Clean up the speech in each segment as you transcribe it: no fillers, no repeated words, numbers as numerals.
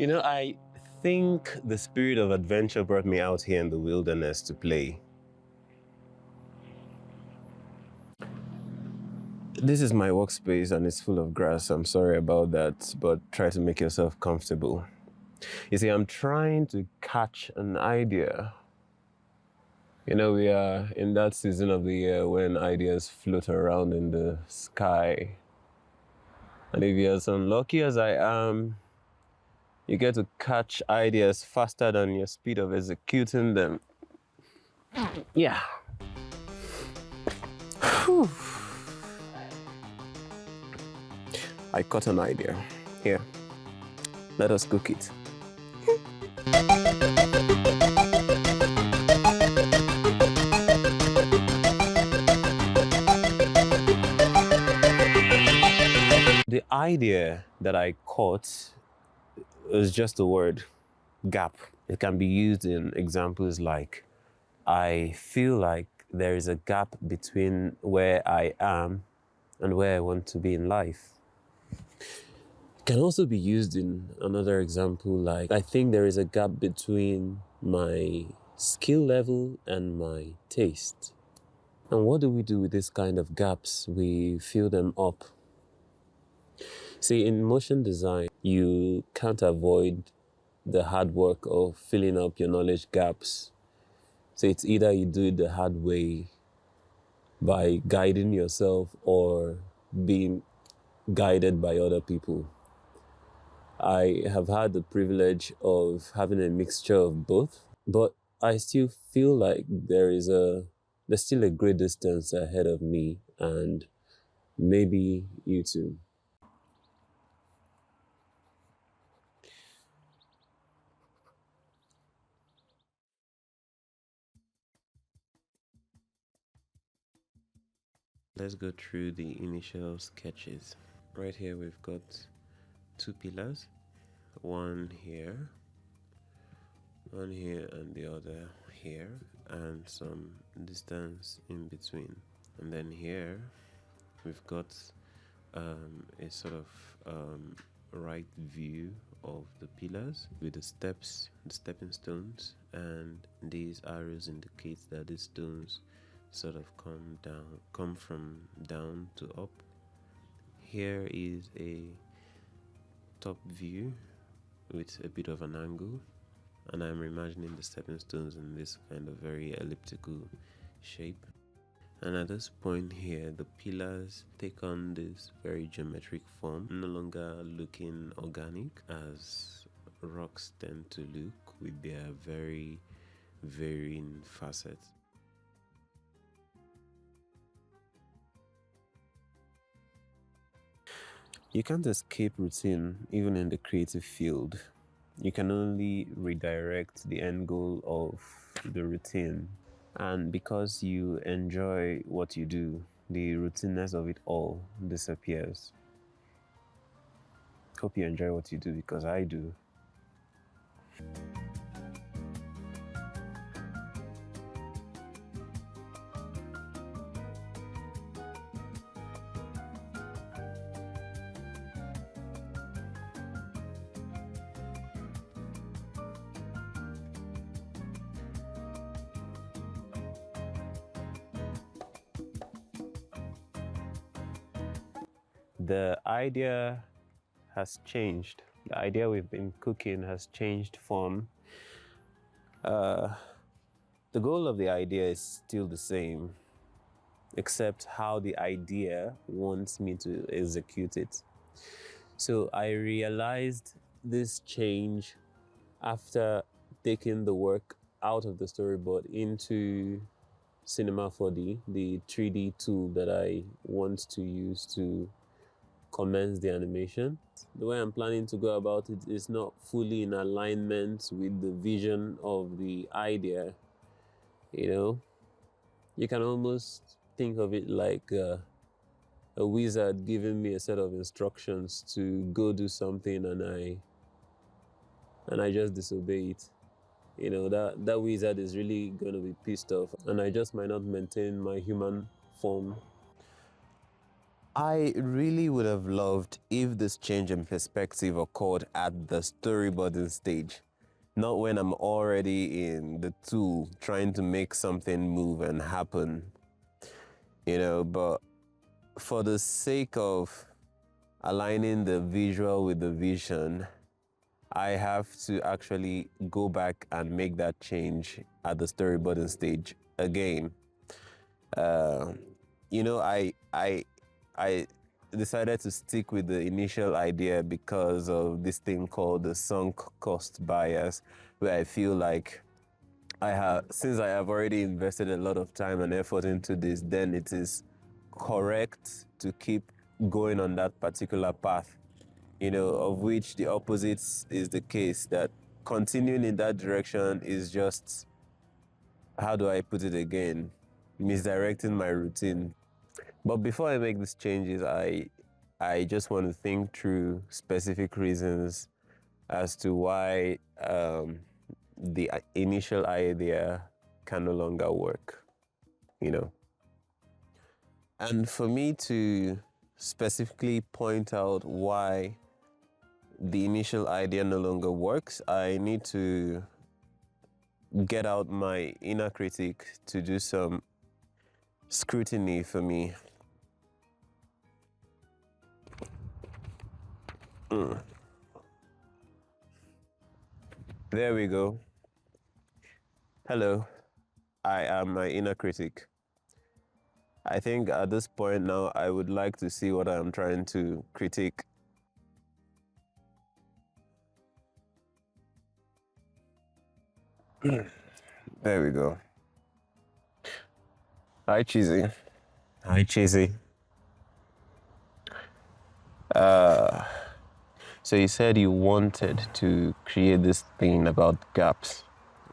I think the spirit of adventure brought me out here in the wilderness to play. This is my workspace and it's full of grass. I'm sorry about that, but try to make yourself comfortable. You see, I'm trying to catch an idea. We are in that season of the year when ideas float around in the sky. And if you're as unlucky as I am, you get to catch ideas faster than your speed of executing them. Yeah. Whew. I caught an idea. Here, let us cook it. The idea that I caught is just the word gap. It can be used in examples like, I feel like there is a gap between where I am and where I want to be in life. It can also be used in another example like, I think there is a gap between my skill level and my taste. And what do we do with this kind of gaps? We fill them up. See, in motion design, you can't avoid the hard work of filling up your knowledge gaps. So it's either you do it the hard way by guiding yourself or being guided by other people. I have had the privilege of having a mixture of both, but I still feel like there's still a great distance ahead of me, and maybe you too. Let's go through the initial sketches. Right here we've got two pillars, one here and the other here, and some distance in between. And then here we've got a sort of right view of the pillars with the steps, the stepping stones, and these arrows indicate that these stones sort of come from down to up. Here is a top view with a bit of an angle, and I'm imagining the stepping stones in this kind of very elliptical shape. And at this point here, the pillars take on this very geometric form, no longer looking organic as rocks tend to look with their very varying facets. You can't escape routine even in the creative field. You can only redirect the end goal of the routine. And because you enjoy what you do, the routineness of it all disappears. Hope you enjoy what you do because I do. The idea has changed. The idea we've been cooking has changed form. The goal of the idea is still the same, except how the idea wants me to execute it. So I realized this change after taking the work out of the storyboard into Cinema 4D, the 3D tool that I want to use to commence the animation. The way I'm planning to go about it is not fully in alignment with the vision of the idea. You can almost think of it like a wizard giving me a set of instructions to go do something and I just disobey it. That wizard is really going to be pissed off, and I just might not maintain my human form. I really would have loved if this change in perspective occurred at the storyboarding stage, not when I'm already in the tool trying to make something move and happen, but for the sake of aligning the visual with the vision, I have to actually go back and make that change at the storyboarding stage again. Uh, I decided to stick with the initial idea because of this thing called the sunk cost bias, where I feel like since I have already invested a lot of time and effort into this, then it is correct to keep going on that particular path, of which the opposite is the case, that continuing in that direction is just, how do I put it again, misdirecting my routine. But before I make these changes, I just want to think through specific reasons as to why the initial idea can no longer work, And for me to specifically point out why the initial idea no longer works, I need to get out my inner critic to do some scrutiny for me. There we go. Hello, I am my inner critic. I think at this point now, I would like to see what I'm trying to critique. There we go. Hi, Cheesy. Hi, Cheesy. So you said you wanted to create this thing about gaps.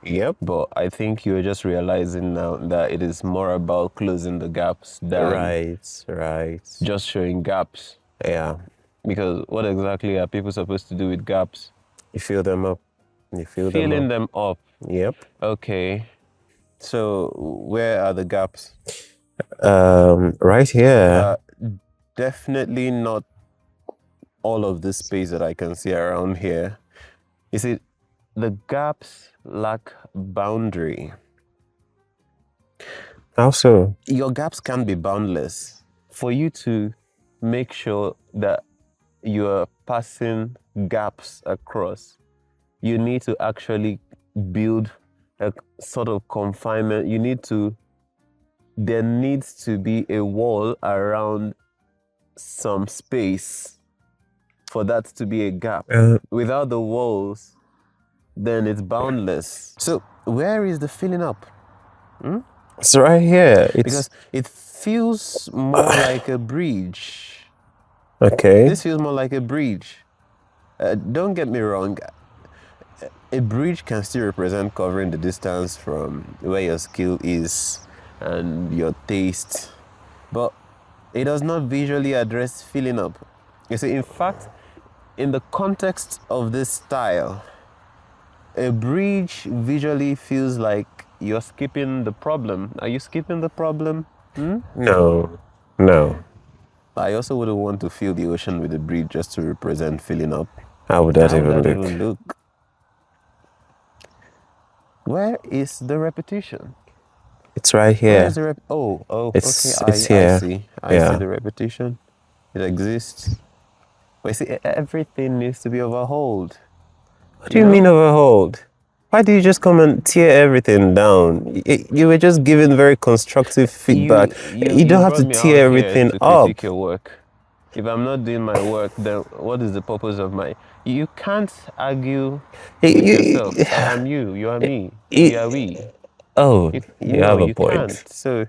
Yep. But I think you're just realizing now that it is more about closing the gaps than right. Just showing gaps. Yeah. Because what exactly are people supposed to do with gaps? You fill them up. Filling them up. Yep. Okay. So where are the gaps? Right here. Definitely not all of this space that I can see around here. You see, the gaps lack boundary. How so? Your gaps can be boundless. For you to make sure that you're passing gaps across, you need to actually build a sort of confinement. There needs to be a wall around some space for that to be a gap. Without the walls, then it's boundless. So where is the filling up? It's right here. Because it feels more like a bridge. Okay. This feels more like a bridge. Don't get me wrong. A bridge can still represent covering the distance from where your skill is and your taste, but it does not visually address filling up. You see, in fact, in the context of this style, a bridge visually feels like you're skipping the problem. Are you skipping the problem? No. I also wouldn't want to fill the ocean with a bridge just to represent filling up. How would that even look? Where is the repetition? It's right here. Where is the it's, okay. It's here. I see. I see the repetition. It exists. But you see, everything needs to be overhauled. What do you mean overhauled? Why do you just come and tear everything down? You were just giving very constructive feedback. You don't have to tear everything up. Critique your work. If I'm not doing my work, then what is the purpose of my... You can't argue with yourself. I am you, you are me, we are we. Oh, you have a point. Can't. So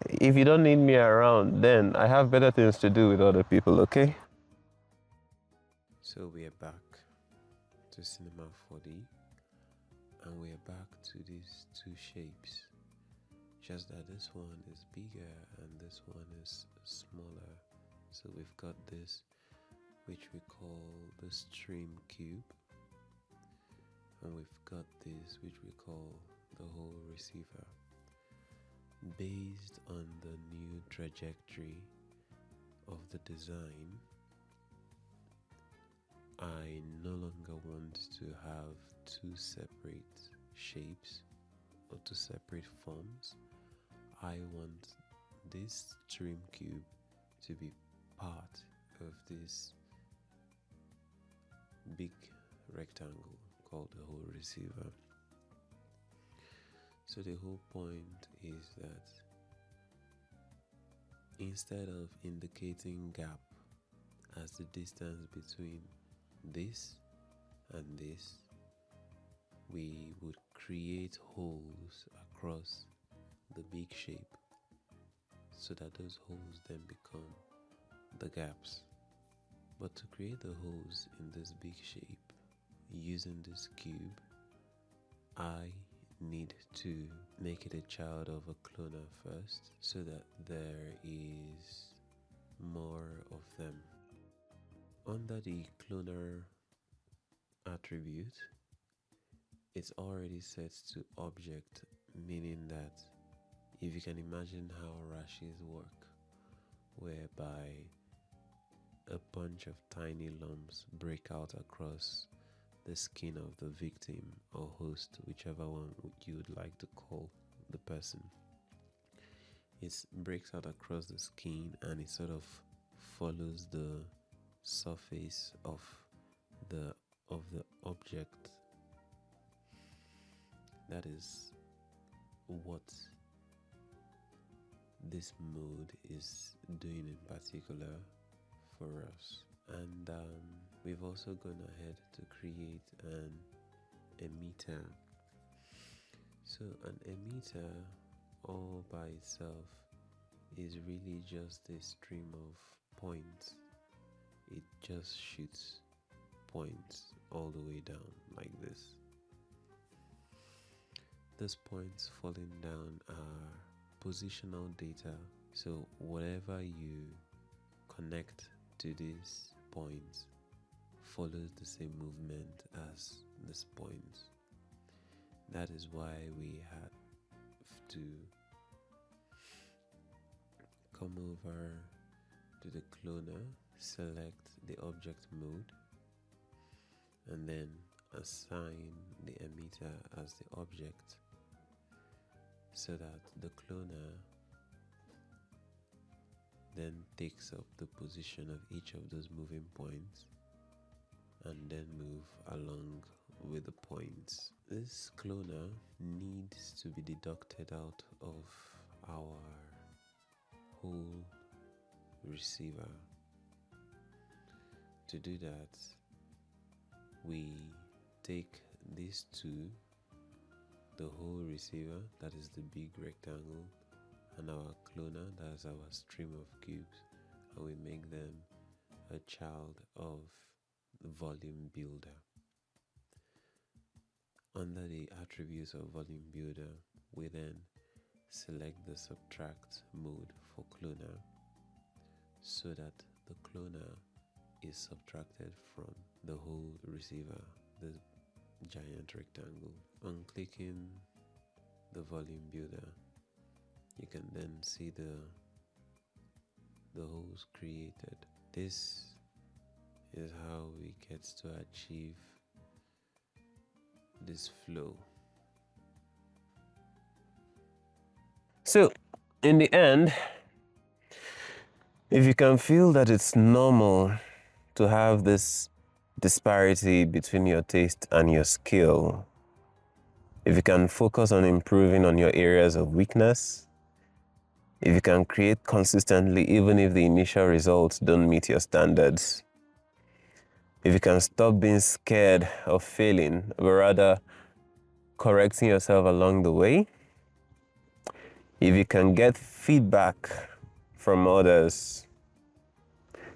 if you don't need me around, then I have better things to do with other people, okay? So we are back to Cinema 4D, and we are back to these two shapes. Just that this one is bigger and this one is smaller. So we've got this, which we call the stream cube, and we've got this, which we call the whole receiver. Based on the new trajectory of the design, I no longer want to have two separate shapes or two separate forms. I want this trim cube to be part of this big rectangle called the whole receiver. So the whole point is that instead of indicating gap as the distance between this and this, we would create holes across the big shape so that those holes then become the gaps. But to create the holes in this big shape using this cube, I need to make it a child of a cloner first so that there is more of them. Under the cloner attribute, it's already set to object, meaning that if you can imagine how rashes work, whereby a bunch of tiny lumps break out across the skin of the victim or host, whichever one you would like to call the person. It breaks out across the skin and it sort of follows the surface of the object. That is what this mode is doing in particular for us. And we've also gone ahead to create an emitter. So an emitter all by itself is really just a stream of points. It just shoots points all the way down like this. These points falling down are positional data. So whatever you connect to these points follows the same movement as these points. That is why we had to come over to the cloner, select the object mode, and then assign the emitter as the object so that the cloner then takes up the position of each of those moving points and then move along with the points. This cloner needs to be deducted out of our whole receiver. To do that, we take these two, the whole receiver, that is the big rectangle, and our cloner, that is our stream of cubes, and we make them a child of the volume builder. Under the attributes of volume builder, we then select the subtract mode for cloner so that the cloner is subtracted from the whole receiver, the giant rectangle. On clicking the volume builder, you can then see the holes created. This is how we get to achieve this flow. So in the end, if you can feel that it's normal to have this disparity between your taste and your skill, if you can focus on improving on your areas of weakness, if you can create consistently even if the initial results don't meet your standards, if you can stop being scared of failing, but rather correcting yourself along the way, if you can get feedback from others,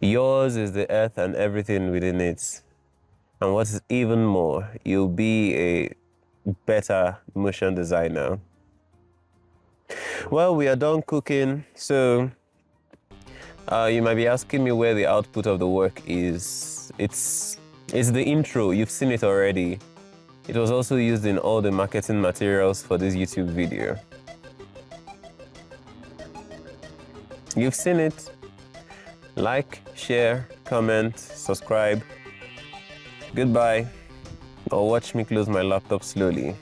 yours is the earth and everything within it. And what is even more, you'll be a better motion designer. Well, we are done cooking, so you might be asking me where the output of the work is. It's the intro. You've seen it already. It was also used in all the marketing materials for this YouTube video. You've seen it. Like, share, comment, subscribe. Goodbye. Or watch me close my laptop slowly.